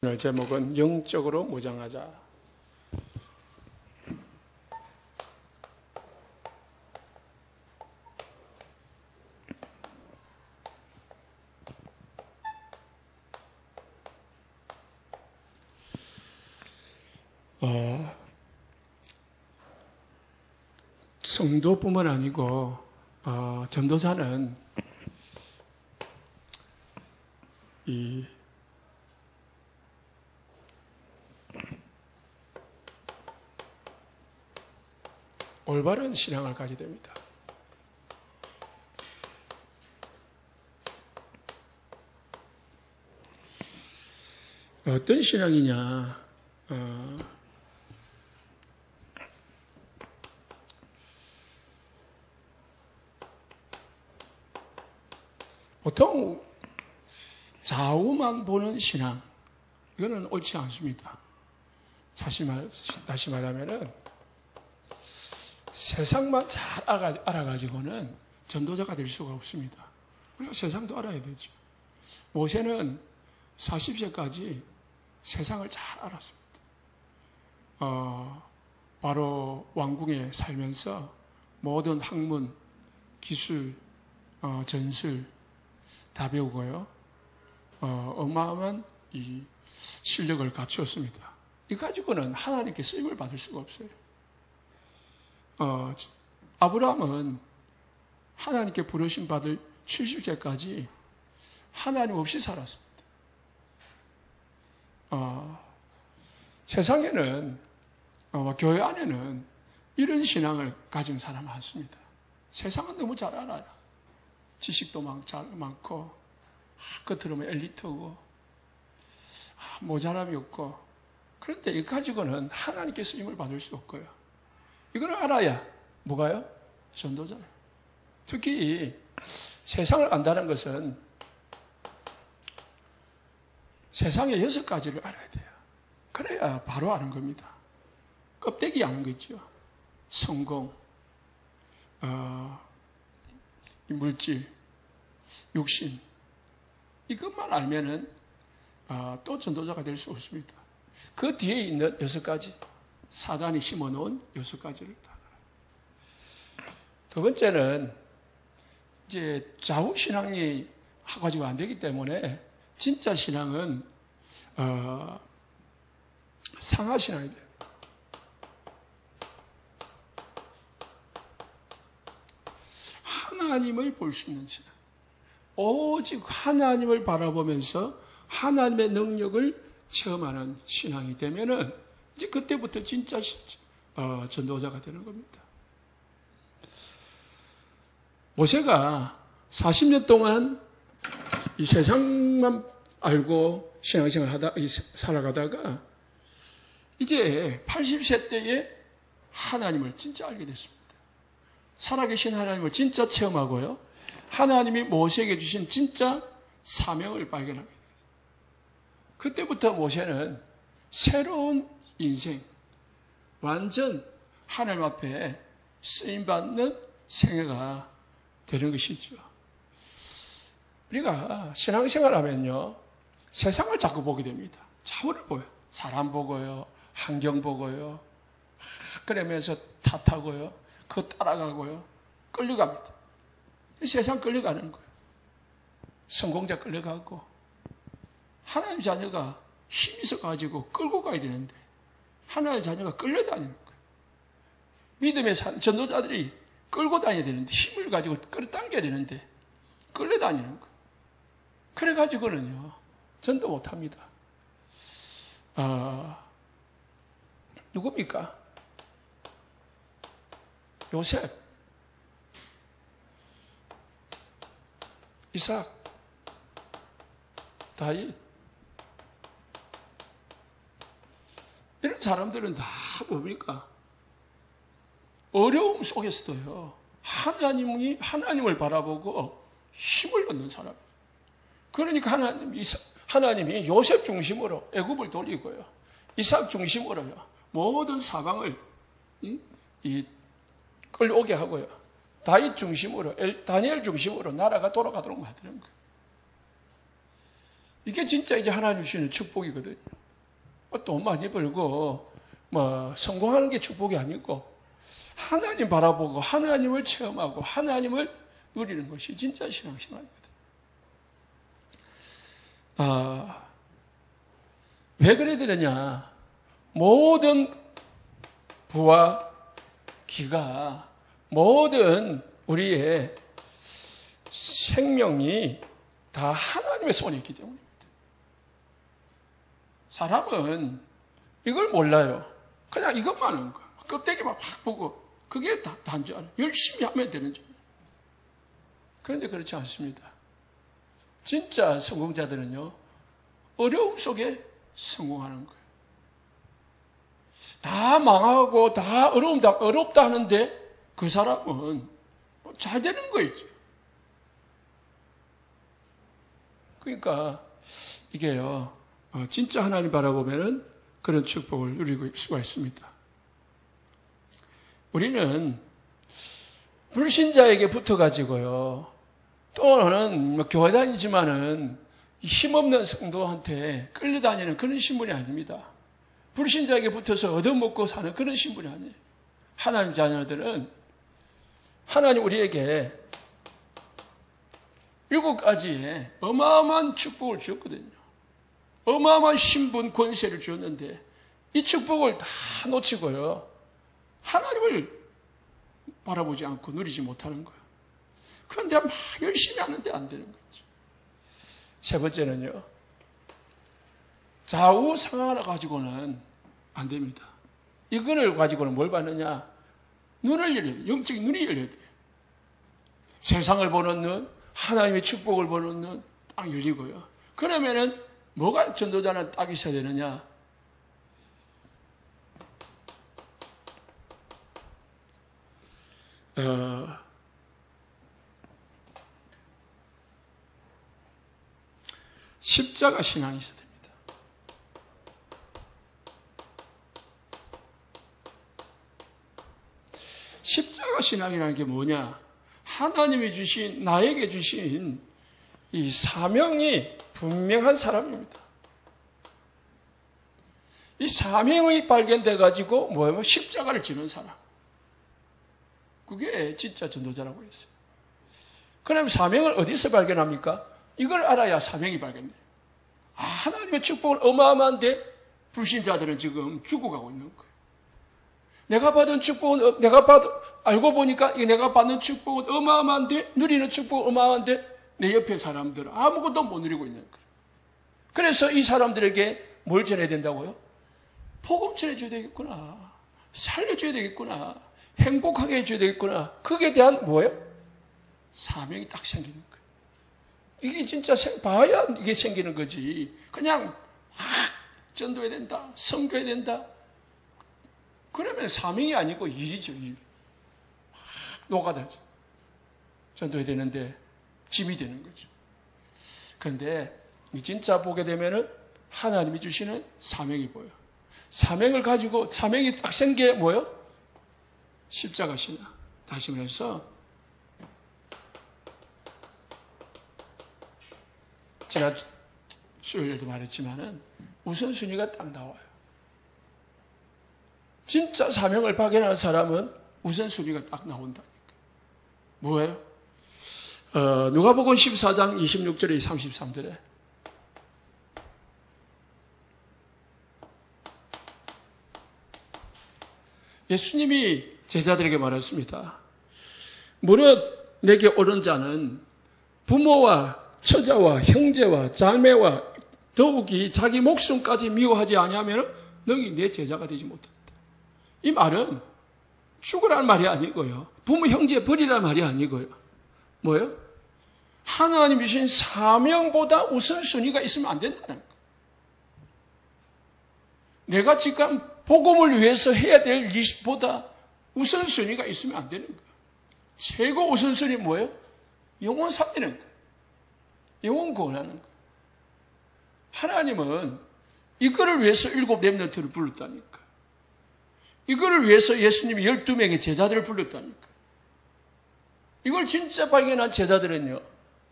오늘 제목은 영적으로 무장하자. 성도뿐만 아니고 전도자는 이 올바른 신앙을 가지게 됩니다. 어떤 신앙이냐? 보통 좌우만 보는 신앙, 이거는 옳지 않습니다. 다시 말하면은 세상만 잘 알아가지고는 전도자가 될 수가 없습니다. 우리가 세상도 알아야 되죠. 모세는 40세까지 세상을 잘 알았습니다. 바로 왕궁에 살면서 모든 학문, 기술, 전술 다 배우고요. 어마어마한 이 실력을 갖추었습니다. 이 가지고는 하나님께 쓰임을 받을 수가 없어요. 아브라함은 하나님께 부르심 받을 70세까지 하나님 없이 살았습니다. 세상에는 교회 안에는 이런 신앙을 가진 사람 많습니다. 세상은 너무 잘 알아요. 지식도 많고 겉으로는 엘리트고 모자람이 없고, 그런데 이 가지고는 하나님께 쓰임을 받을 수 없고요. 이걸 알아야 뭐가요? 전도자예요. 특히 세상을 안다는 것은 세상의 6가지를 알아야 돼요. 그래야 바로 아는 겁니다. 껍데기 아는 거죠. 성공, 물질, 육신, 이것만 알면은 또 전도자가 될 수 없습니다. 그 뒤에 있는 6가지, 사단이 심어놓은 6가지를 다 알아요. 두 번째는 이제 좌우 신앙이 가지고 안 되기 때문에 진짜 신앙은 상하 신앙이 돼요. 하나님을 볼 수 있는 신앙. 오직 하나님을 바라보면서 하나님의 능력을 체험하는 신앙이 되면은 이제 그때부터 진짜 전도자가 되는 겁니다. 모세가 40년 동안 이 세상만 알고 신앙생활 살아가다가 이제 80세 때에 하나님을 진짜 알게 됐습니다. 살아계신 하나님을 진짜 체험하고요. 하나님이 모세에게 주신 진짜 사명을 발견하게 됐어요. 그때부터 모세는 새로운 인생, 완전 하나님 앞에 쓰임받는 생애가 되는 것이죠. 우리가 신앙생활 하면요, 세상을 자꾸 보게 됩니다. 좌우를 보여요. 사람 보고요, 환경 보고요, 그러면서 탓하고요, 그거 따라가고요, 끌려갑니다. 세상 끌려가는 거예요. 성공자 끌려가고, 하나님 자녀가 힘이 있어가지고 끌고 가야 되는데 하나님 자녀가 끌려다니는 거예요. 믿음의 전도자들이 끌고 다녀야 되는데, 힘을 가지고 끌어당겨야 되는데 끌려다니는 거예요. 그래가지고는요, 전도 못합니다. 누굽니까? 요셉, 이삭, 다윗, 이런 사람들은 다 뭡니까? 어려움 속에서도요, 하나님을 바라보고 힘을 얻는 사람. 그러니까 하나님이 요셉 중심으로 애굽을 돌리고요, 이삭 중심으로요, 모든 사방을 끌려오게 하고요, 다윗 중심으로, 다니엘 중심으로 나라가 돌아가도록 만드는 거예요. 이게 진짜 이제 하나님 주시는 축복이거든요. 돈 많이 벌고 성공하는 게 축복이 아니고 하나님 바라보고 하나님을 체험하고 하나님을 누리는 것이 진짜 신앙생활입니다. 왜 그래야 되느냐? 모든 부와 기가, 모든 우리의 생명이 다 하나님의 손에 있기 때문입니다. 사람은 이걸 몰라요. 그냥 이것만 하는 거야. 껍데기만 확 보고 그게 다인 줄 알아요. 열심히 하면 되는 줄 알아요. 그런데 그렇지 않습니다. 진짜 성공자들은요, 어려움 속에 성공하는 거예요. 다 망하고 다 어렵다 하는데 그 사람은 잘 되는 거있죠. 그러니까 이게요, 진짜 하나님 바라보면은 그런 축복을 누릴 수가 있습니다. 우리는 불신자에게 붙어가지고요, 또는 교회 다니지만은 힘없는 성도한테 끌려다니는 그런 신분이 아닙니다. 불신자에게 붙어서 얻어먹고 사는 그런 신분이 아니에요. 하나님 자녀들은 하나님 우리에게 7가지의 어마어마한 축복을 주었거든요. 어마어마한 신분, 권세를 주었는데 이 축복을 다 놓치고요, 하나님을 바라보지 않고 누리지 못하는 거예요. 그런데 막 열심히 하는데 안 되는 거죠. 세 번째는요, 좌우 상하나 가지고는 안 됩니다. 이거를 가지고는 뭘 받느냐? 눈을 열어야 돼요. 영적인 눈이 열려야 돼요. 세상을 보는 눈, 하나님의 축복을 보는 눈 딱 열리고요. 그러면은 뭐가 전도자는 딱 있어야 되느냐? 십자가 신앙이 있어야 됩니다. 십자가 신앙이라는 게 뭐냐? 하나님이 주신, 나에게 주신 이 사명이 분명한 사람입니다. 이 사명이 발견돼 가지고 뭐예요? 십자가를 지는 사람. 그게 진짜 전도자라고 했어요. 그럼 사명을 어디서 발견합니까? 이걸 알아야 사명이 발견돼요. 하나님의 축복은 어마어마한데 불신자들은 지금 죽어가고 있는 거예요. 내가 받은 축복은, 알고 보니까 내가 받는 축복은 어마어마한데, 누리는 축복은 어마어마한데, 내 옆에 사람들은 아무것도 못 누리고 있는 거예요. 그래서 이 사람들에게 뭘 전해야 된다고요? 복음 전해줘야 되겠구나. 살려줘야 되겠구나. 행복하게 해줘야 되겠구나. 그게 대한 뭐예요? 사명이 딱 생기는 거예요. 이게 진짜 봐야 이게 생기는 거지. 그냥 확 전도해야 된다. 섬겨야 된다. 그러면 사명이 아니고 일이죠, 일. 노가다죠. 전도해야 되는데 짐이 되는 거죠. 그런데 진짜 보게 되면은 하나님이 주시는 사명이 보여요. 사명을 가지고, 사명이 딱 생겨 뭐예요? 십자가 신앙. 다시 말해서 제가 수요일에도 말했지만은 우선순위가 딱 나와요. 진짜 사명을 발견하는 사람은 우선순위가 딱 나온다니까. 뭐예요? 누가복음 14장 26절에 33절에 예수님이 제자들에게 말했습니다. 무릇 내게 오른 자는 부모와 처자와 형제와 자매와 더욱이 자기 목숨까지 미워하지 아니하면 너희 내 제자가 되지 못한다. 이 말은 죽으라는 말이 아니고요. 부모 형제 버리라는 말이 아니고요. 뭐예요? 하나님 주신 사명보다 우선순위가 있으면 안 된다는 거예요. 내가 지금 복음을 위해서 해야 될 일보다 우선순위가 있으면 안 되는 거예요. 최고 우선순위 뭐예요? 영혼 살리는 거예요. 영혼 구원하는 거예요. 하나님은 이거를 위해서 7 렘넌트를 불렀다니까. 이거를 위해서 예수님이 12명의 제자들을 불렀다니까. 이걸 진짜 발견한 제자들은요,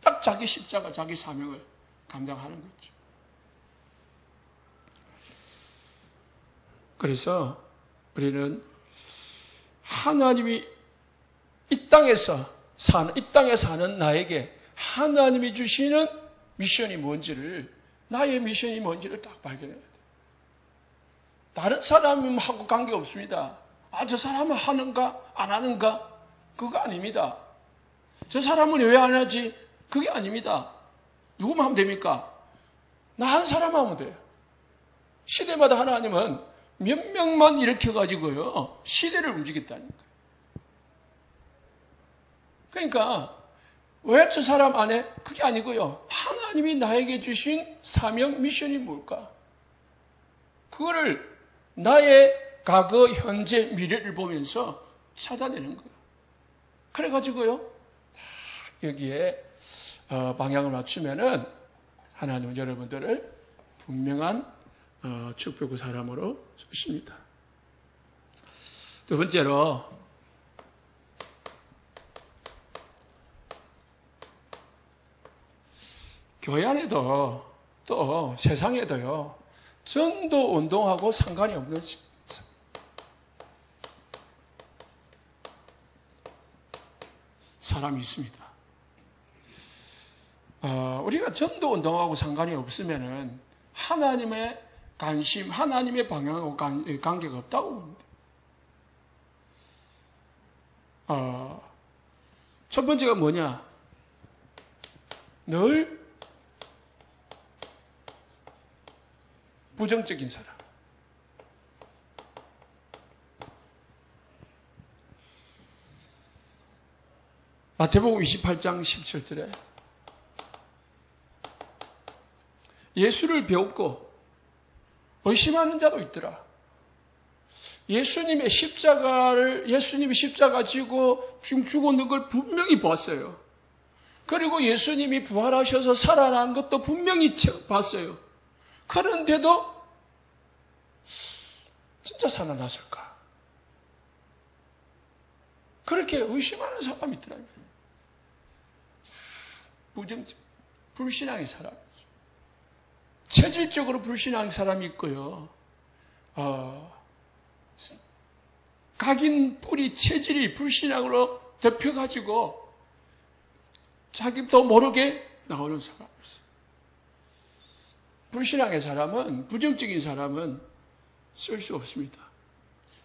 딱 자기 십자가, 자기 사명을 감당하는 거죠. 그래서 우리는 하나님이 이 땅에 사는 나에게 하나님이 주시는 미션이 뭔지를, 나의 미션이 뭔지를 딱 발견해야 돼. 다른 사람하고 관계없습니다. 저 사람은 하는가 안 하는가 그거 아닙니다. 저 사람은 왜 안 하지 그게 아닙니다. 누구만 하면 됩니까? 나 한 사람 하면 돼요. 시대마다 하나님은 몇 명만 일으켜가지고요 시대를 움직였다니까요. 그러니까 왜 저 사람 안 해? 그게 아니고요, 하나님이 나에게 주신 사명 미션이 뭘까? 그거를 나의 과거, 현재, 미래를 보면서 찾아내는 거예요. 그래가지고요 여기에 방향을 맞추면은 하나님은 여러분들을 분명한 축복의 사람으로 쓰십니다. 두 번째로, 교회 안에도 또 세상에도요 전도 운동하고 상관이 없는 사람이 있습니다. 우리가 전도 운동하고 상관이 없으면은 하나님의 관심, 하나님의 방향하고 관계가 없다고 봅니다. 첫 번째가 뭐냐? 늘 부정적인 사람. 마태복음 28장 17절에 예수를 배웠고 의심하는 자도 있더라. 예수님이 십자가 지고 죽었는 걸 분명히 봤어요. 그리고 예수님이 부활하셔서 살아난 것도 분명히 봤어요. 그런데도 진짜 살아났을까? 그렇게 의심하는 사람이 있더라고요. 불신앙의 사람. 체질적으로 불신앙의 사람이 있고요. 각인 뿌리 체질이 불신앙으로 덮여가지고 자기도 모르게 나오는 사람이 있어요. 불신앙의 사람은, 부정적인 사람은 쓸 수 없습니다.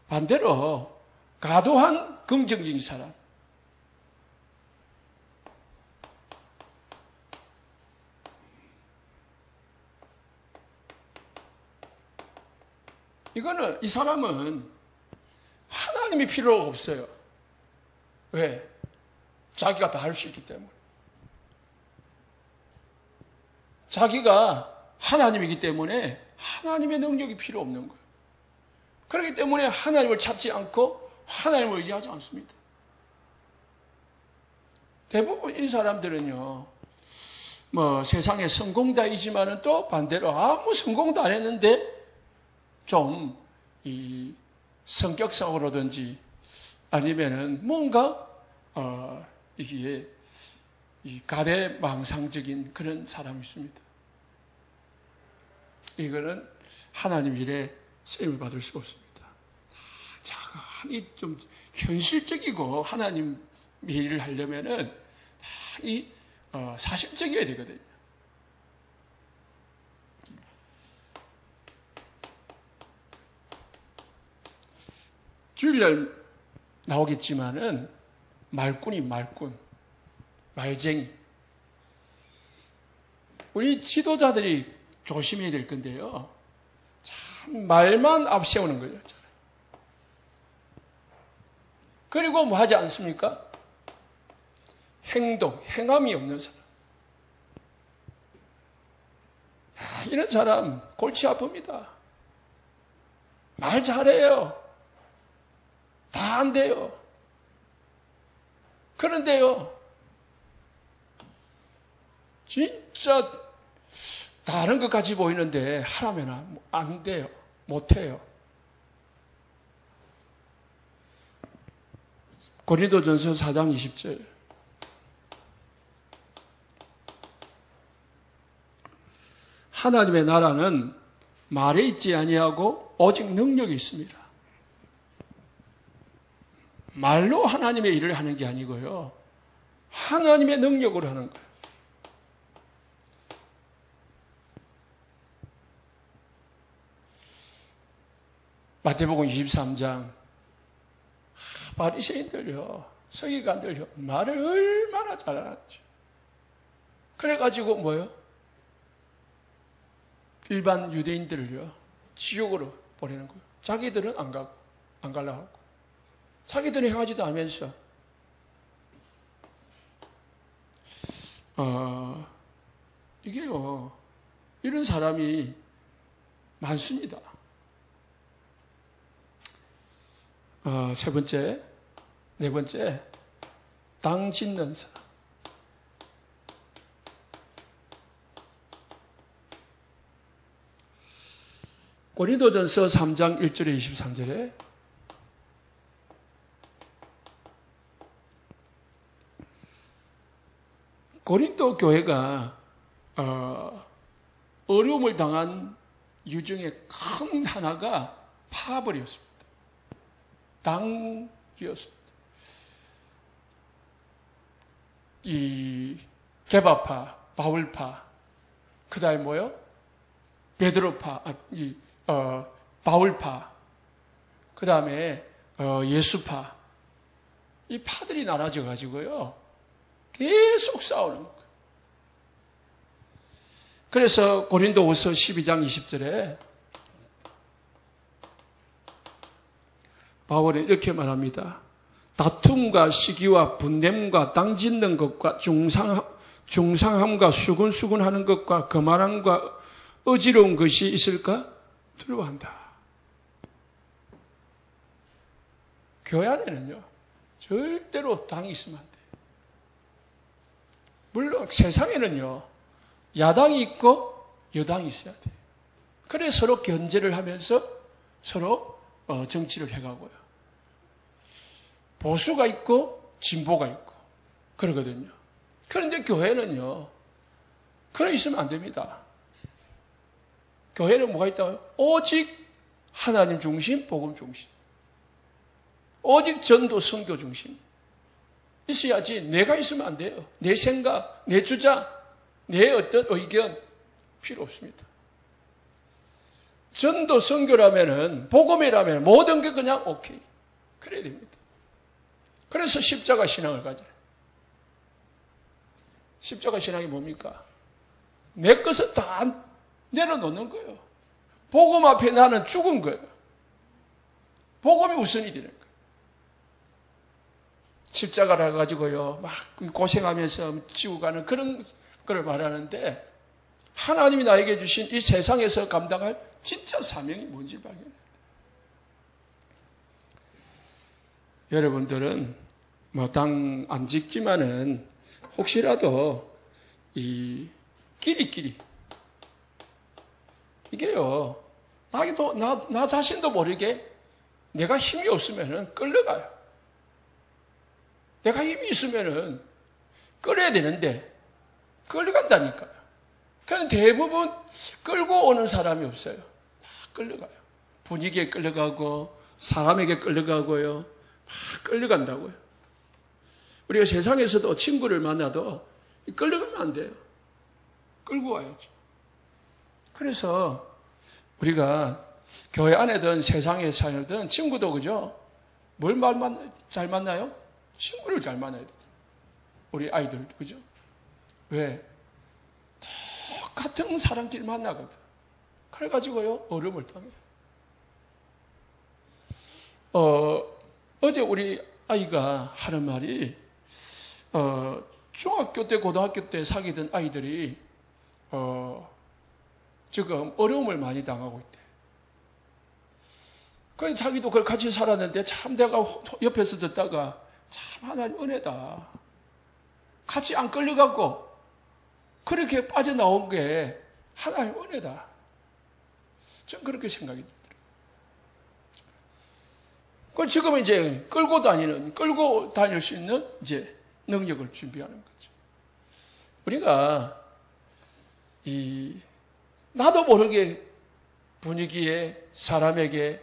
반대로 과도한 긍정적인 사람, 이 사람은 하나님이 필요가 없어요. 왜? 자기가 다 할 수 있기 때문에. 자기가 하나님이기 때문에 하나님의 능력이 필요 없는 거예요. 그렇기 때문에 하나님을 찾지 않고 하나님을 의지하지 않습니다. 대부분 이 사람들은요, 세상에 성공다이지만은 또 반대로 아무 성공도 안 했는데 좀 이 성격상으로든지 아니면은 뭔가 이게 이 가대망상적인 그런 사람이 있습니다. 이거는 하나님 일에 쓰임을 받을 수가 없습니다. 이 좀 현실적이고 하나님 일을 하려면은 사실적이어야 되거든요. 주일날 나오겠지만은 말꾼, 말쟁이. 우리 지도자들이 조심해야 될 건데요. 참 말만 앞세우는 거예요. 그리고 뭐 하지 않습니까? 행함이 없는 사람. 이런 사람 골치 아픕니다. 말 잘해요. 다 안 돼요. 그런데요, 진짜 다른 것 같이 보이는데 하라면 안 돼요. 못해요. 고린도전서 4장 20절. 하나님의 나라는 말에 있지 아니하고 오직 능력이 있습니다. 말로 하나님의 일을 하는 게 아니고요. 하나님의 능력으로 하는 거예요. 마태복음 23장 바리새인들요, 서기관들요, 말을 얼마나 잘하는지. 그래가지고 뭐요? 일반 유대인들을요 지옥으로 보내는 거예요. 자기들은 안 가고, 안 가려고 하고, 자기들은 행하지도 않으면서 이게요, 이런 사람이 많습니다. 세 번째, 네 번째, 당 짓는 사람. 고린도전서 3장 1절에 23절에 고린도 교회가 어려움을 당한 이유 중에 큰 하나가 파벌이었습니다. 당이었습니다. 이 게바파, 바울파, 그 다음에 뭐요? 베드로파, 바울파, 그 다음에 예수파. 이 파들이 나눠져 가지고요 계속 싸우는 거예요. 그래서 고린도후서 12장 20절에 바울은 이렇게 말합니다. 다툼과 시기와 분냄과 당짓는 것과 중상함과 수군수군하는 것과 거만함과 어지러운 것이 있을까 두려워한다. 교회 안에는요 절대로 당이 있으면 안 돼요. 물론 세상에는요 야당이 있고 여당이 있어야 돼요. 그래 서로 견제를 하면서 서로 정치를 해가고요. 보수가 있고 진보가 있고 그러거든요. 그런데 교회는요 그래 있으면 안 됩니다. 교회는 뭐가 있다고요? 오직 하나님 중심, 복음 중심. 오직 전도, 선교 중심. 있어야지. 내가 있으면 안 돼요. 내 생각, 내 주장, 내 어떤 의견 필요 없습니다. 전도, 선교라면은, 복음이라면 모든 게 그냥 오케이. 그래야 됩니다. 그래서 십자가 신앙을 가져요. 십자가 신앙이 뭡니까? 내 것을 다 내려놓는 거예요. 복음 앞에 나는 죽은 거예요. 복음이 우선이 되는 거예요. 십자가를 가지고요 막 고생하면서 지고 가는 그런 걸 말하는데 하나님이 나에게 주신 이 세상에서 감당할 진짜 사명이 뭔지 발견해야 돼요. 여러분들은 뭐 당 안 짓지만은 혹시라도 이 끼리끼리 이게요 나 자신도 모르게 내가 힘이 없으면은 끌려가요. 내가 힘이 있으면은 끌어야 되는데 끌려간다니까요. 그냥 대부분 끌고 오는 사람이 없어요. 다 끌려가요. 분위기에 끌려가고 사람에게 끌려가고요. 막 끌려간다고요. 우리가 세상에서도 친구를 만나도 끌려가면 안 돼요. 끌고 와야죠. 그래서 우리가 교회 안에든 세상에 살든 친구도 그죠? 뭘 잘 만나요? 친구를 잘 만나야 돼요. 우리 아이들 그죠? 왜? 똑같은 사람끼리 만나거든. 그래가지고요 어려움을 당해요. 어제 우리 아이가 하는 말이 중학교 때 고등학교 때 사귀던 아이들이 지금 어려움을 많이 당하고 있대. 그러니까 자기도 그걸 같이 살았는데 참 내가 옆에서 듣다가 참 하나님 은혜다. 같이 안 끌려가고 그렇게 빠져나온 게 하나님 은혜다. 전 그렇게 생각이 들더라고요. 그 지금은 이제 끌고 다닐 수 있는 이제 능력을 준비하는 거죠. 우리가 나도 모르게 분위기에 사람에게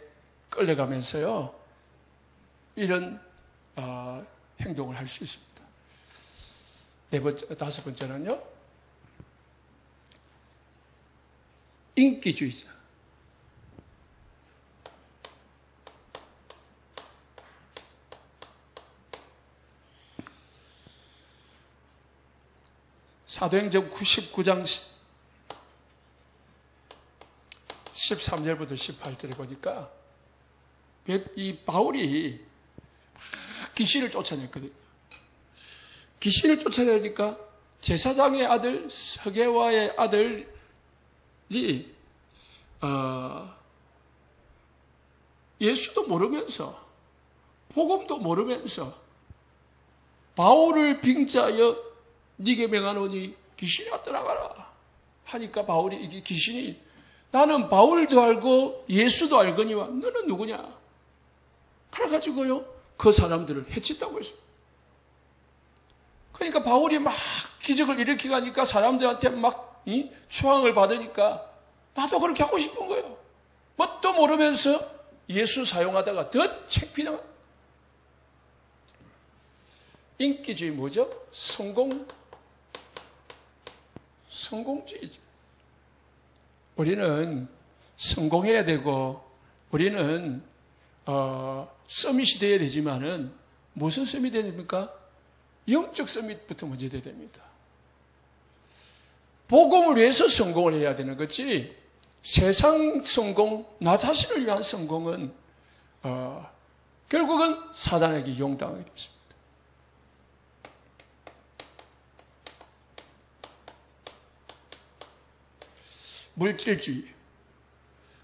끌려가면서요, 이런 행동을 할 수 있습니다. 다섯 번째는요, 인기주의자. 사도행전 99장 13절부터 18절에 보니까 이 바울이 귀신을 쫓아냈거든요. 귀신을 쫓아내니까 제사장의 아들 서게와의 아들이 예수도 모르면서 복음도 모르면서 바울을 빙자하여 네게 명하노니 귀신이 떠나가라 하니까 바울이 이게 귀신이 나는 바울도 알고 예수도 알거니와 너는 누구냐? 그래가지고요 그 사람들을 해친다고 했어요. 그러니까 바울이 막 기적을 일으키고 하니까 사람들한테 막 추앙을 받으니까 나도 그렇게 하고 싶은 거예요. 뭣도 모르면서 예수 사용하다가 더 창피당. 인기주의 뭐죠? 성공주의죠. 우리는 성공해야 되고 우리는 서밋이 되어야 되지만은 무슨 서밋이 되야 됩니까? 영적 서밋부터 먼저 돼야 됩니다. 복음을 위해서 성공을 해야 되는 거지 세상 성공, 나 자신을 위한 성공은 결국은 사단에게 이용당하게 됩니다. 물질주의.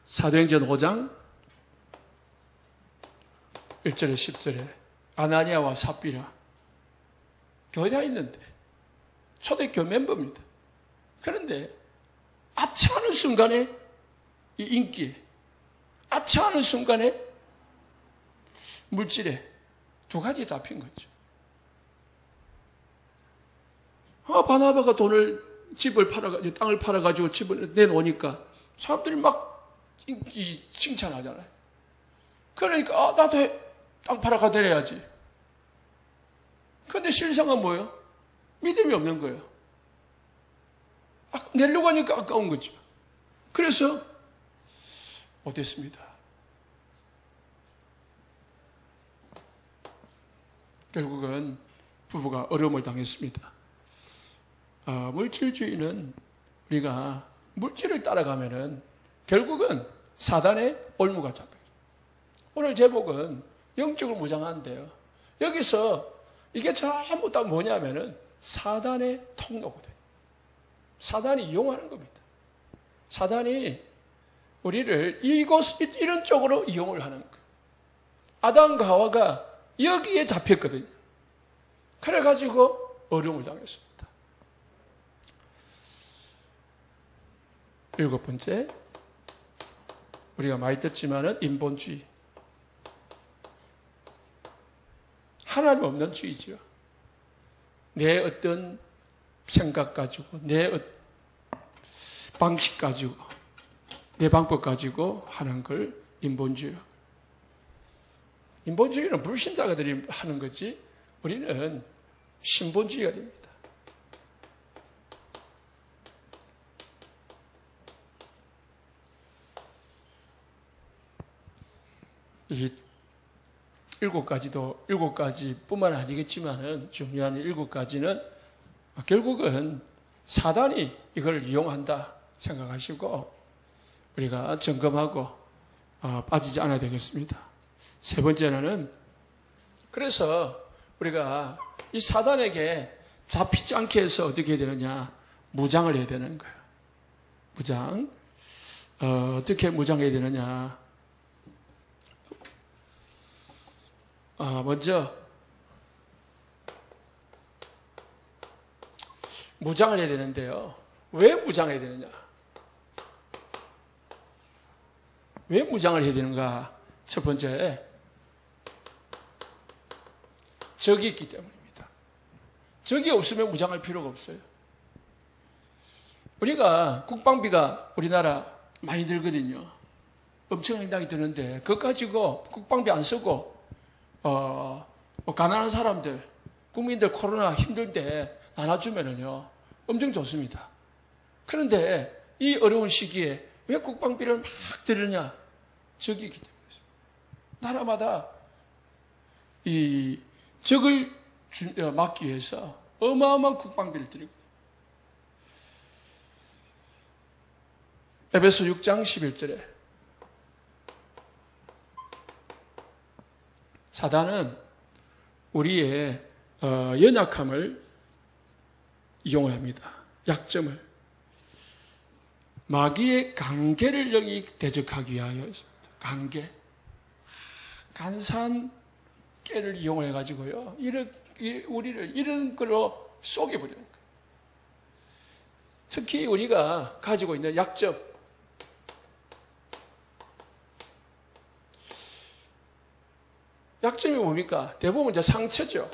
사도행전 5장 1절에 10절에 아나니아와 삽비라 교회 다니는데 초대교회 멤버입니다. 그런데 아차하는 순간에 이 인기에 아차하는 순간에 물질에 두 가지에 잡힌 거죠. 바나바가 집을 팔아가지고 땅을 팔아가지고 집을 내놓으니까 사람들이 막 칭찬하잖아요. 그러니까 나도 땅 팔아가 내려야지. 그런데 실상은 뭐예요? 믿음이 없는 거예요. 내려고 하니까 아까운 거죠. 그래서 어땠습니다? 결국은 부부가 어려움을 당했습니다. 물질주의는 우리가 물질을 따라가면은 결국은 사단의 올무가 잡혀요. 오늘 제목은 영적으로 무장한데요. 여기서 이게 전부 다 뭐냐면은 사단의 통로거든요. 사단이 이용하는 겁니다. 사단이 우리를 이런 쪽으로 이용을 하는 거예요. 아담과 하와가 여기에 잡혔거든요. 그래가지고 어려움을 당했습니다. 일곱 번째, 우리가 많이 듣지만은 인본주의. 하나님 없는 주의죠. 내 어떤 생각 가지고, 내 방식 가지고, 내 방법 가지고 하는 걸 인본주의. 인본주의는 불신자들이 하는 거지, 우리는 신본주의가 됩니다. 이 일곱 가지뿐만 아니겠지만은 중요한 일곱 가지는 결국은 사단이 이걸 이용한다 생각하시고 우리가 점검하고 빠지지 않아야 되겠습니다. 세 번째는 그래서 우리가 이 사단에게 잡히지 않게 해서 어떻게 해야 되느냐? 무장을 해야 되는 거예요. 무장. 어떻게 무장해야 되느냐? 먼저 무장을 해야 되는데요. 왜 무장해야 되느냐? 왜 무장을 해야 되는가? 첫 번째, 적이 있기 때문입니다. 적이 없으면 무장할 필요가 없어요. 우리가 국방비가 우리나라 많이 들거든요. 엄청난 생각이 드는데 그거 가지고 국방비 안 쓰고 가난한 사람들, 국민들 코로나 힘들 때 나눠주면은요 엄청 좋습니다. 그런데 이 어려운 시기에 왜 국방비를 막 들으냐? 적이기 때문이죠. 나라마다 이 적을 막기 위해서 어마어마한 국방비를 들이고 에베소 6장 11절에 사단은 우리의 연약함을 이용을 합니다. 약점을. 마귀의 관계를 여기 대적하기 위하여입니다. 관계. 간사한 깨를 이용해 가지고요. 우리를 이런 걸로 속여버리는 거예요. 특히 우리가 가지고 있는 약점. 약점이 뭡니까? 대부분 이제 상처죠.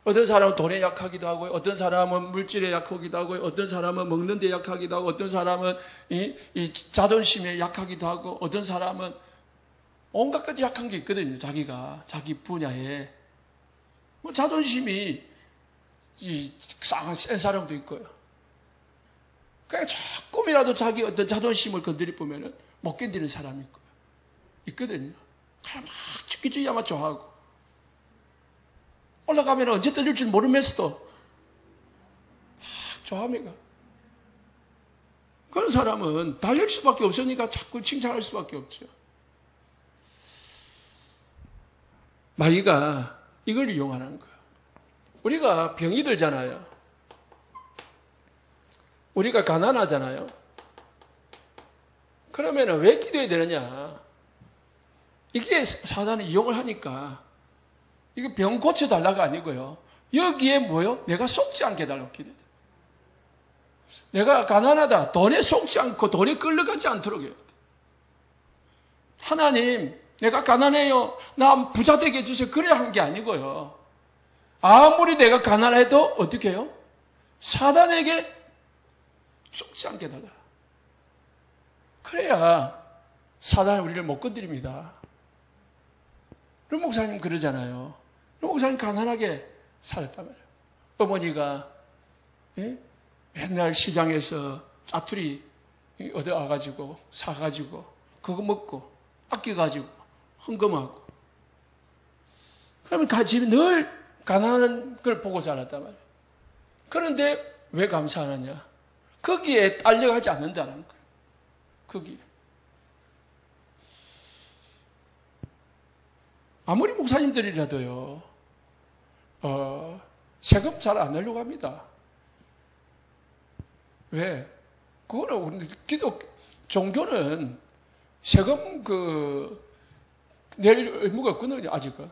어떤 사람은 돈에 약하기도 하고요. 어떤 사람은 물질에 약하기도 하고요. 어떤 사람은 먹는 데 약하기도 하고, 어떤 사람은 이 자존심에 약하기도 하고, 어떤 사람은 온갖 가지 약한 게 있거든요. 자기 분야에. 뭐 자존심이 센 사람도 있고요. 그러니까 조금이라도 자기 어떤 자존심을 건드려 보면은 못 견디는 사람이 있거든요. 그냥 막 죽기주의야만 좋아하고. 올라가면 언제 떨어질 줄 모르면서도 막 좋아합니다. 그런 사람은 달릴 수밖에 없으니까 자꾸 칭찬할 수밖에 없죠. 마귀가 이걸 이용하는 거예요. 우리가 병이 들잖아요. 우리가 가난하잖아요. 그러면 왜 기도해야 되느냐? 이게 사단이 이용을 하니까 이게 병 고쳐달라가 아니고요. 여기에 뭐요? 내가 속지 않게 해달라고 기도해야 돼. 내가 가난하다. 돈에 속지 않고 돈에 끌려가지 않도록 해야 돼. 하나님, 내가 가난해요. 나 부자 되게 해주세요. 그래 한 게 아니고요. 아무리 내가 가난해도 어떻게 해요? 사단에게 속지 않게 해달라. 그래야 사단이 우리를 못 건드립니다. 그럼 목사님 그러잖아요. 목사님 가난하게 살았단 말이에요. 어머니가 맨날 시장에서 짜투리 얻어와가지고 사가지고 그거 먹고 아껴가지고 헌금하고 그러면 집이 늘 가난한 걸 보고 자랐단 말이에요. 그런데 왜 감사하느냐? 거기에 딸려가지 않는다는 거예요. 거기에. 아무리 목사님들이라도요, 세금 잘 안 내려고 합니다. 왜? 그거는 우리 종교는 세금 낼 의무가 없거든요, 아직은.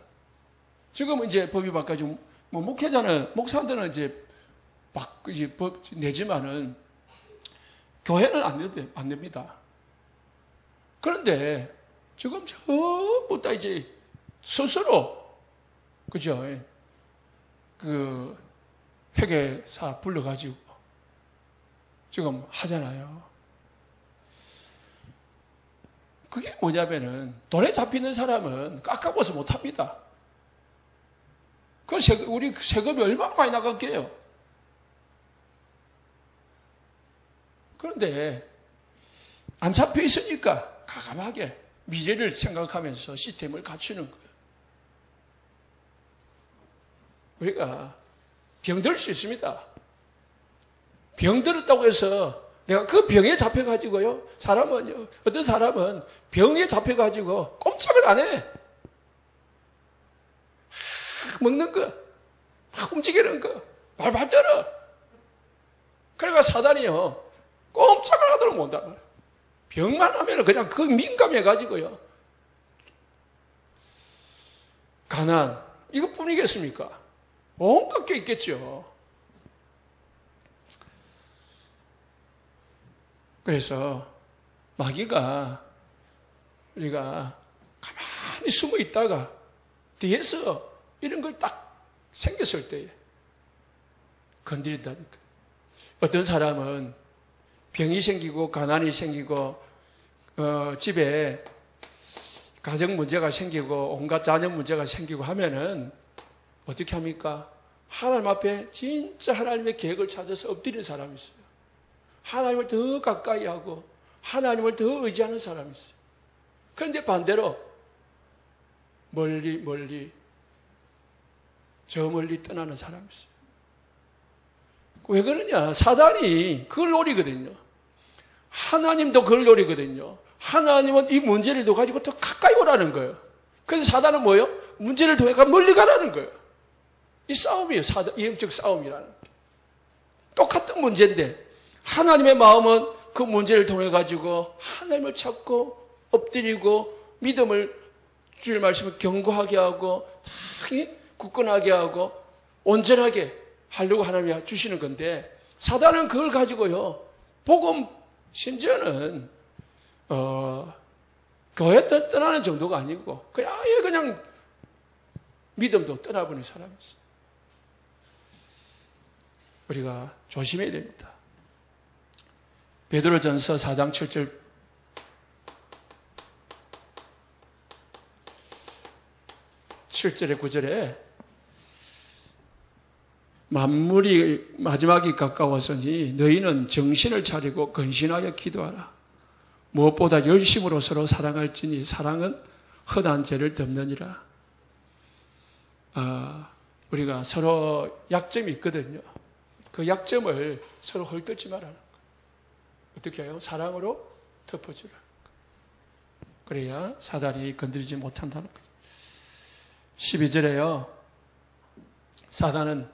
지금 이제 법이 바꿔지고, 목회자는, 목사들은 이제 법 내지만은, 교회는 안 냅니다. 그런데, 지금 전부 다 이제 스스로, 그죠? 회계사 불러가지고, 지금 하잖아요. 그게 뭐냐면은, 돈에 잡히는 사람은 깎아봐서 못 합니다. 우리 세금이 얼마나 많이 나갈게요. 그런데, 안 잡혀 있으니까, 가감하게 미래를 생각하면서 시스템을 갖추는 거예요. 우리가 병들 수 있습니다. 병들었다고 해서 내가 그 병에 잡혀가지고요. 어떤 사람은 병에 잡혀가지고 꼼짝을 안 해. 먹는 거, 움직이는 거, 발발 떨어. 그러니까 사단이요. 꼼짝을 하도록 못한다. 병만 하면 그냥 그 민감해가지고요. 가난, 이것뿐이겠습니까? 온갖 게 있겠죠. 그래서 마귀가 우리가 가만히 숨어 있다가 뒤에서 이런 걸 딱 생겼을 때 건드린다니까. 어떤 사람은 병이 생기고 가난이 생기고 집에 가정 문제가 생기고 온갖 자녀 문제가 생기고 하면은 어떻게 합니까? 하나님 앞에 진짜 하나님의 계획을 찾아서 엎드리는 사람이 있어요. 하나님을 더 가까이 하고 하나님을 더 의지하는 사람이 있어요. 그런데 반대로 멀리 저 멀리 떠나는 사람이 있어요. 왜 그러냐? 사단이 그걸 노리거든요. 하나님도 그걸 노리거든요. 하나님은 이 문제를 가지고 더 가까이 오라는 거예요. 그래서 사단은 뭐예요? 문제를 통해 멀리 가라는 거예요. 이 싸움이에요. 이 영적 싸움이라는 게. 똑같은 문제인데 하나님의 마음은 그 문제를 통해 가지고 하나님을 찾고 엎드리고 믿음을 주의 말씀을 견고하게 하고 굳건하게 하고 온전하게 하려고 하나님이 주시는 건데 사단은 그걸 가지고요. 복음 심지어는 교회 떠나는 정도가 아니고 그냥 믿음도 떠나버리는 사람이 있어요. 우리가 조심해야 됩니다. 베드로전서 4장 7절 (7절에) 9절에 만물이 마지막이 가까웠으니 너희는 정신을 차리고 근신하여 기도하라. 무엇보다 열심으로 서로 사랑할지니 사랑은 헛한 죄를 덮느니라. 우리가 서로 약점이 있거든요. 그 약점을 서로 헐뜯지 말라는 거예요. 어떻게 해요? 사랑으로 덮어주라. 그래야 사단이 건드리지 못한다는 거예요. 12절에요. 사단은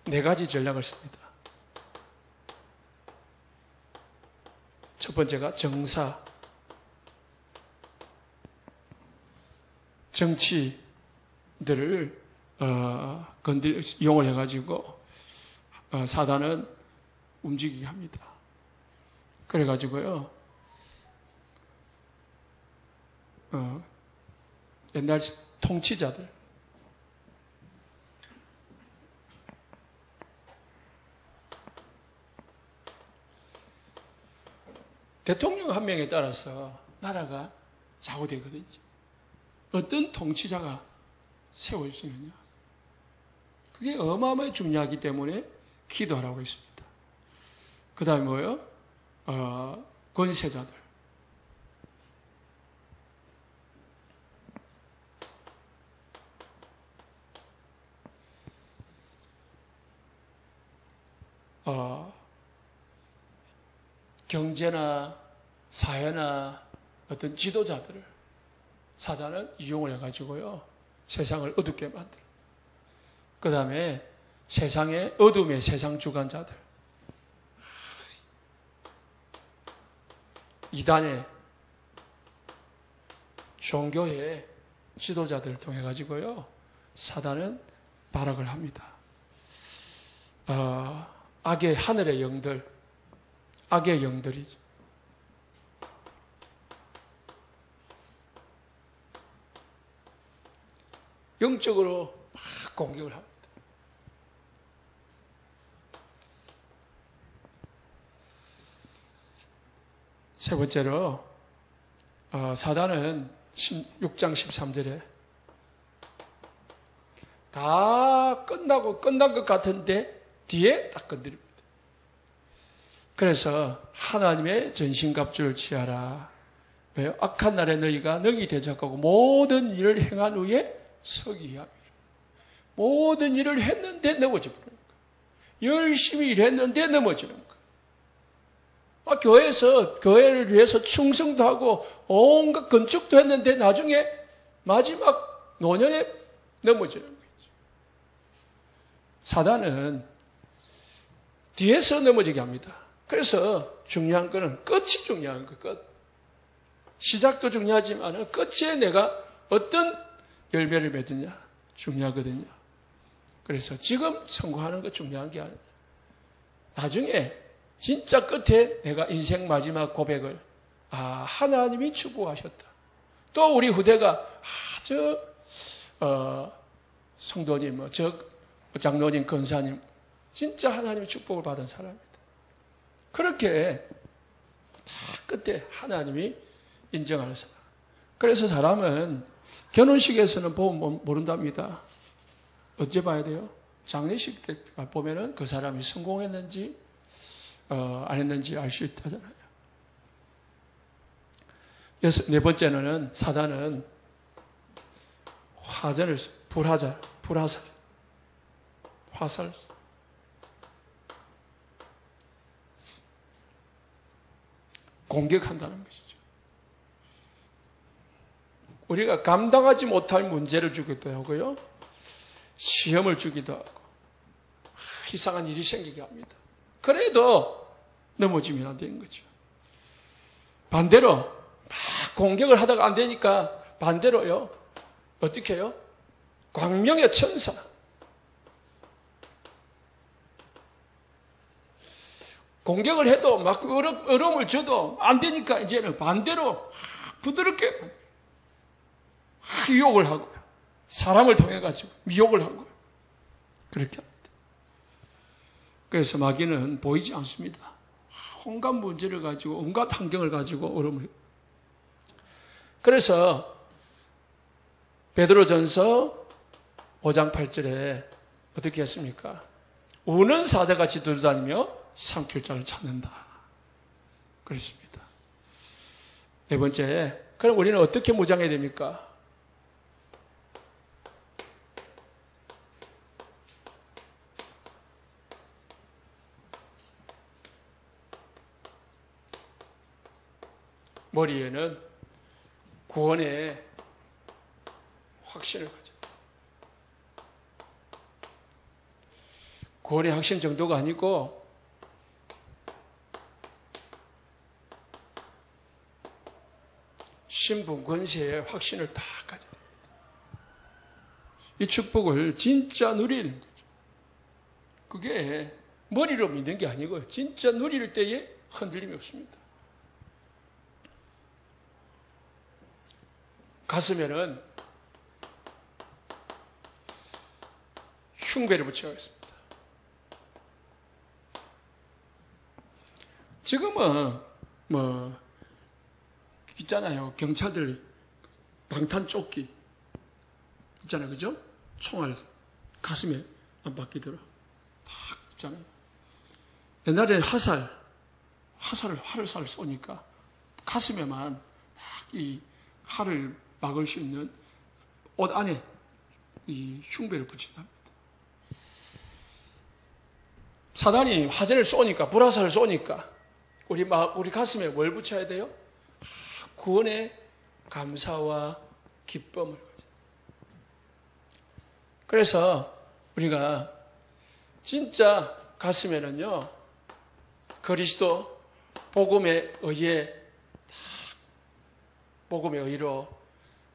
4가지 전략을 씁니다. 첫 번째가 정사, 정치들을 이용을 해가지고 사단은 움직이게 합니다. 그래가지고요, 옛날 통치자들, 대통령 한 명에 따라서 나라가 좌우되거든요. 어떤 통치자가 세워지느냐. 그게 어마어마하게 중요하기 때문에 기도하라고 했습니다. 그 다음에 뭐예요? 권세자들. 경제나 사회나 어떤 지도자들을 사단은 이용을 해가지고요, 세상을 어둡게 만들어. 그 다음에 세상의 어둠의 세상 주관자들, 이단의 종교의 지도자들을 통해 가지고요, 사단은 발악을 합니다. 악의 하늘의 영들, 악의 영들이죠. 영적으로 막 공격을 합니다. 세 번째로 사단은 6장 13절에 다 끝난 것 같은데 뒤에 딱 건드립니다. 그래서 하나님의 전신갑주를 취하라. 왜요? 악한 날에 너희가 능히 대적하고 모든 일을 행한 후에 서기 위함이라. 모든 일을 했는데 넘어져 버리는 거예요. 열심히 일했는데 넘어지는 거예요. 교회에서 교회를 위해서 충성도 하고 온갖 건축도 했는데 나중에 마지막 노년에 넘어지는 거죠. 사단은 뒤에서 넘어지게 합니다. 그래서 중요한 거는 끝이 중요한 거예요. 끝. 시작도 중요하지만 끝에 내가 어떤 열매를 맺느냐 중요하거든요. 그래서 지금 성공하는 거 중요한 게 아니에요. 나중에 진짜 끝에 내가 인생 마지막 고백을 하나님이 축복하셨다. 또 우리 후대가 성도님, 장로님, 권사님 진짜 하나님의 축복을 받은 사람입니다. 그렇게 다 끝에 하나님이 인정하는 사람. 그래서 사람은 결혼식에서는 보면 모른답니다. 어째 봐야 돼요? 장례식 때 보면은 그 사람이 성공했는지 안 했는지 알 수 있다잖아요. 네 번째는 사단은 화살, 공격한다는 것이죠. 우리가 감당하지 못할 문제를 주기도 하고요, 시험을 주기도 하고, 이상한 일이 생기게 합니다. 그래도 넘어지면 안 되는 거죠. 반대로 막 공격을 하다가 안 되니까 반대로요, 어떻게 해요? 광명의 천사, 공격을 해도 막 어려움을 줘도 안 되니까 이제는 반대로 부드럽게 유혹을 하고요, 사람을 통해 가지고 미혹을 하고요, 그렇게 합니다. 그래서 마귀는 보이지 않습니다. 온갖 문제를 가지고, 온갖 환경을 가지고 어려움을. 그래서 베드로전서 5장 8절에 어떻게 했습니까? 우는 사자같이 돌아다니며 삼킬 자를 찾는다 그랬습니다. 네 번째, 그럼 우리는 어떻게 무장해야 됩니까? 머리에는 구원의 확신을 가져. 구원의 확신 정도가 아니고 신분 권세의 확신을 다 가져야 됩니다. 이 축복을 진짜 누리는 거죠. 그게 머리로 믿는 게 아니고 진짜 누릴 때에 흔들림이 없습니다. 가슴에는 흉배를 붙여야겠습니다. 지금은 있잖아요. 경찰들 방탄조끼 있잖아요. 그죠? 총알 가슴에 안 박히더라. 딱 있잖아요. 옛날에 활을 쏘니까 가슴에만 딱 이 활을 막을 수 있는 옷 안에 이 흉배를 붙인답니다. 사단이 화재를 쏘니까, 불화살을 쏘니까 우리 가슴에 뭘 붙여야 돼요? 구원의 감사와 기쁨을. 그래서 우리가 진짜 가슴에는요, 그리스도 복음의 의로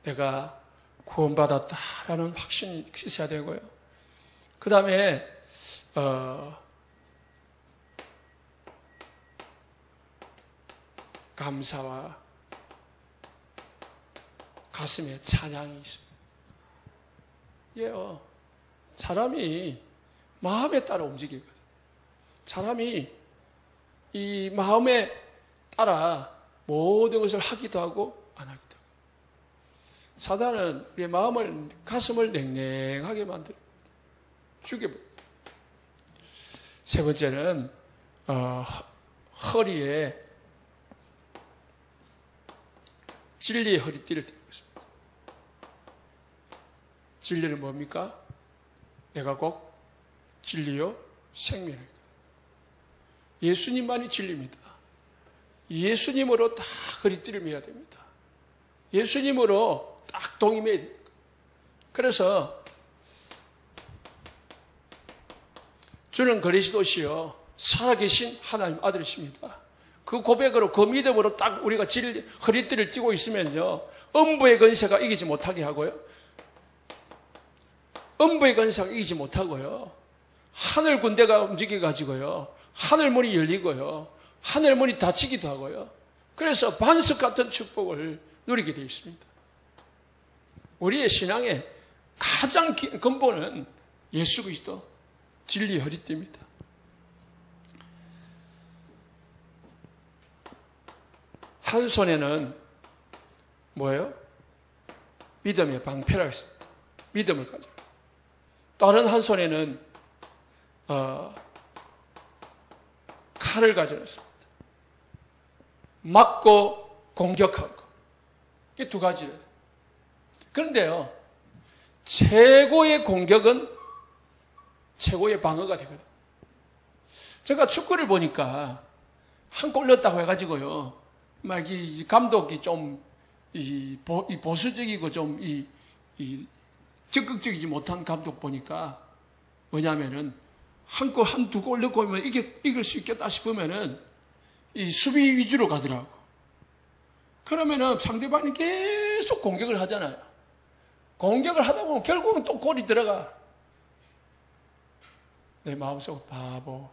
내가 구원받았다라는 확신이 있어야 되고요. 그 다음에 감사와 가슴에 찬양이 있습니다. 사람이 마음에 따라 움직이거든요. 사람이 이 마음에 따라 모든 것을 하기도 하고 안 하기도 하고. 사단은 우리의 가슴을 냉랭하게 만듭니다. 죽여버립니다. 세 번째는 허리에 진리의 허리띠를 드리고 있습니다. 진리는 뭡니까? 내가 곧 진리요 생명이거든요. 예수님만이 진리입니다. 예수님으로 딱 허리띠를 매야 됩니다. 예수님으로 딱 동임해야 됩니다. 그래서 주는 그리스도시요 살아계신 하나님 아들이십니다. 그 고백으로, 그 믿음으로 딱 우리가 허리띠를 띠고 있으면요, 음부의 권세가 이기지 못하게 하고요, 음부의 권세가 이기지 못하고요, 하늘 군대가 움직여가지고요, 하늘 문이 열리고요, 하늘 문이 닫히기도 하고요. 그래서 반석 같은 축복을 누리게 되어 있습니다. 우리의 신앙의 가장 근본은 예수 그리스도 진리의 허리띠입니다. 한 손에는 뭐예요? 믿음의 방패라고 했습니다. 믿음을 가지고. 다른 한 손에는 칼을 가져놨습니다. 막고 공격하고. 이게 두 가지를. 그런데요, 최고의 공격은 최고의 방어가 되거든요. 제가 축구를 보니까 한 골 넣었다고 해가지고요, 막 이 감독이 좀 보수적이고 좀 적극적이지 못한 감독 보니까 뭐냐면은 한두 골 넣고 오면 이길 수 있겠다 싶으면은 이 수비 위주로 가더라고. 그러면은 상대방이 계속 공격을 하잖아요. 공격을 하다 보면 결국은 또 골이 들어가. 내 마음속 바보.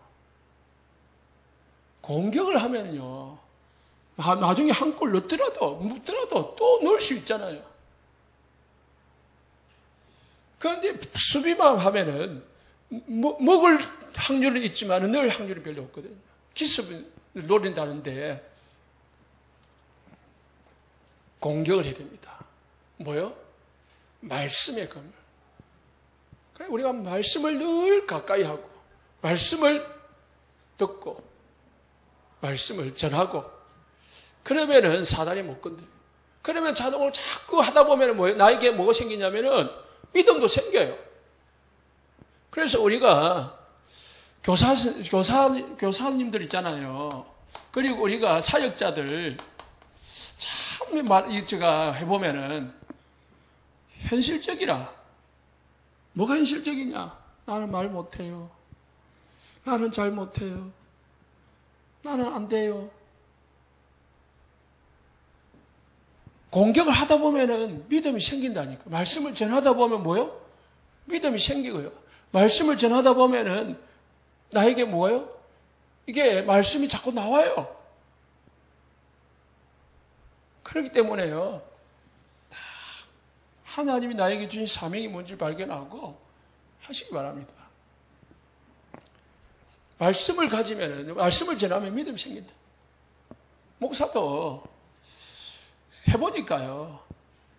공격을 하면요, 나중에 한 골 넣더라도 묻더라도 또 넣을 수 있잖아요. 그런데 수비만 하면은 먹을 확률은 있지만 넣을 확률이 별로 없거든요. 기습을 노린다는데 공격을 해야 됩니다. 뭐요? 말씀의 건물. 그래, 우리가 말씀을 늘 가까이 하고 말씀을 듣고 말씀을 전하고 그러면은 사단이 못 건드려요. 그러면 자동으로 자꾸 하다 보면 뭐예요? 나에게 뭐가 생기냐면은 믿음도 생겨요. 그래서 우리가 교사님들 있잖아요. 그리고 우리가 사역자들 참 제가 해보면은 현실적이라. 뭐가 현실적이냐? 나는 말 못해요. 나는 잘 못해요. 나는 안 돼요. 공격을 하다 보면은 믿음이 생긴다니까. 말씀을 전하다 보면 뭐요? 믿음이 생기고요. 말씀을 전하다 보면은 나에게 뭐예요? 이게 말씀이 자꾸 나와요. 그렇기 때문에요, 하나님이 나에게 주신 사명이 뭔지 발견하고 하시기 바랍니다. 말씀을 가지면, 말씀을 전하면 믿음이 생긴다. 목사도 해보니까요,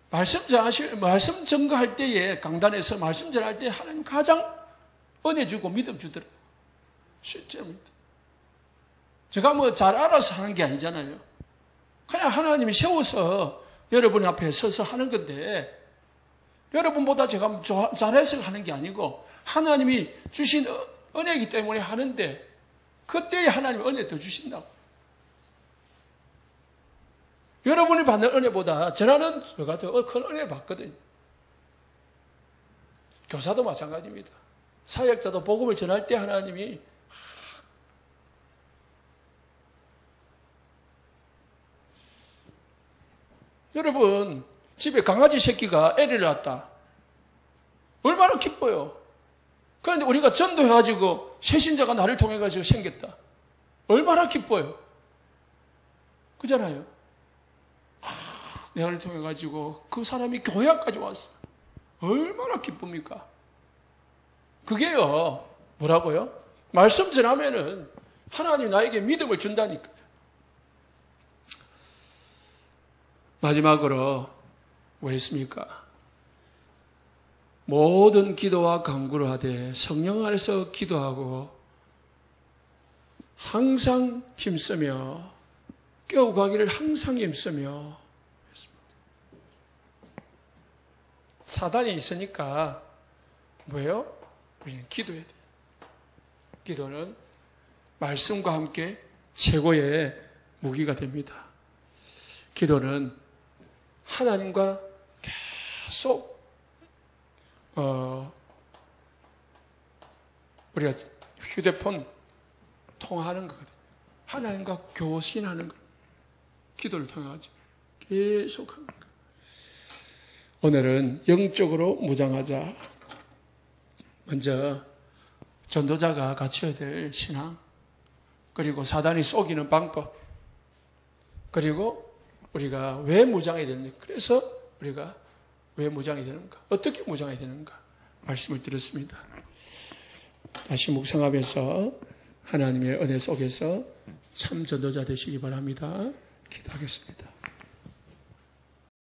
말씀 전거할 때에, 강단에서 말씀 전할 때 하나님 가장 은혜 주고 믿음 주더라고요. 실제입니다. 제가 뭐 잘 알아서 하는 게 아니잖아요. 그냥 하나님이 세워서 여러분 앞에 서서 하는 건데, 여러분보다 제가 잘해서 하는 게 아니고 하나님이 주신 은혜이기 때문에 하는데, 그때에 하나님이 은혜 더 주신다고. 여러분이 받는 은혜보다 저는 제가 더 큰 은혜를 받거든요. 교사도 마찬가지입니다. 사역자도 복음을 전할 때 하나님이 여러분 집에 강아지 새끼가 애를 낳았다. 얼마나 기뻐요. 그런데 우리가 전도해가지고 새신자가 나를 통해가지고 생겼다. 얼마나 기뻐요. 그잖아요. 내가 통해가지고 그 사람이 교회까지 왔어. 얼마나 기쁩니까? 그게요, 뭐라고요? 말씀 전하면은 하나님이 나에게 믿음을 준다니까요. 마지막으로 뭐 했습니까? 모든 기도와 간구를 하되 성령 안에서 기도하고 항상 힘쓰며 깨어가기를 항상 힘쓰며. 사단이 있으니까 뭐예요? 우리는 기도해야 돼요. 기도는 말씀과 함께 최고의 무기가 됩니다. 기도는 하나님과 계속 우리가 휴대폰 통화하는 거거든요. 하나님과 교신하는 거. 기도를 통해가지고 계속 합니다. 오늘은 영적으로 무장하자. 먼저 전도자가 갖춰야 될 신앙, 그리고 사단이 속이는 방법, 그리고 우리가 왜 무장해야 되는가, 그래서 우리가 왜 무장해야 되는가, 어떻게 무장해야 되는가 말씀을 드렸습니다. 다시 묵상하면서 하나님의 은혜 속에서 참 전도자 되시기 바랍니다. 기도하겠습니다.